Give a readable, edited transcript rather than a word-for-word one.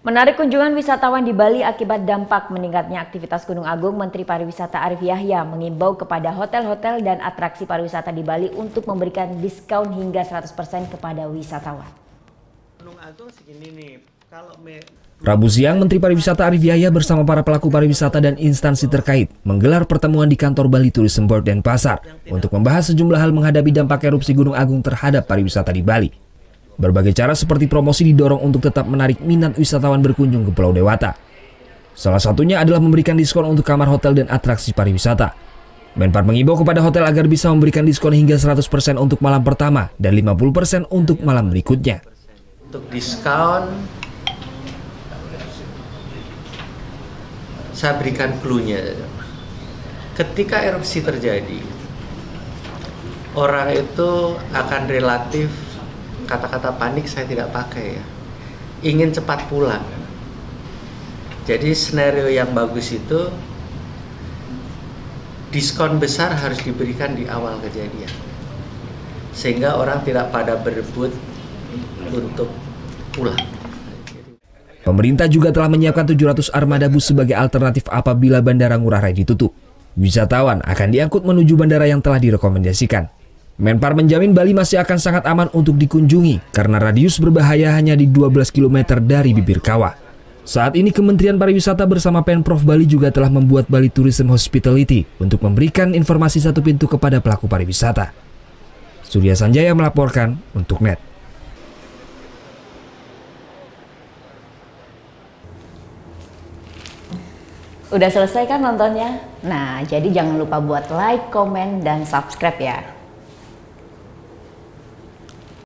Menarik kunjungan wisatawan di Bali akibat dampak meningkatnya aktivitas Gunung Agung, Menteri Pariwisata Arif Yahya mengimbau kepada hotel-hotel dan atraksi pariwisata di Bali untuk memberikan diskon hingga 100% kepada wisatawan. Gunung Agung segini nih, Rabu siang, Menteri Pariwisata Arif Yahya bersama para pelaku pariwisata dan instansi terkait menggelar pertemuan di kantor Bali Tourism Board Denpasar untuk membahas sejumlah hal menghadapi dampak erupsi Gunung Agung terhadap pariwisata di Bali. Berbagai cara seperti promosi didorong untuk tetap menarik minat wisatawan berkunjung ke Pulau Dewata. Salah satunya adalah memberikan diskon untuk kamar hotel dan atraksi pariwisata. Menpar mengimbau kepada hotel agar bisa memberikan diskon hingga 100% untuk malam pertama dan 50% untuk malam berikutnya. Untuk diskon, saya berikan clue-nya. Ketika erupsi terjadi, orang itu akan relatif, kata-kata panik saya tidak pakai ya, ingin cepat pulang. Jadi skenario yang bagus itu diskon besar harus diberikan di awal kejadian, sehingga orang tidak pada berebut untuk pulang. Pemerintah juga telah menyiapkan 700 armada bus sebagai alternatif apabila Bandara Ngurah Rai ditutup. Wisatawan akan diangkut menuju bandara yang telah direkomendasikan. Menpar menjamin Bali masih akan sangat aman untuk dikunjungi karena radius berbahaya hanya di 12 km dari bibir kawah. Saat ini Kementerian Pariwisata bersama Pemprov Bali juga telah membuat Bali Tourism Hospitality untuk memberikan informasi satu pintu kepada pelaku pariwisata. Surya Sanjaya melaporkan untuk NET. Udah selesai kan nontonnya? Nah, jadi jangan lupa buat like, komen, dan subscribe ya.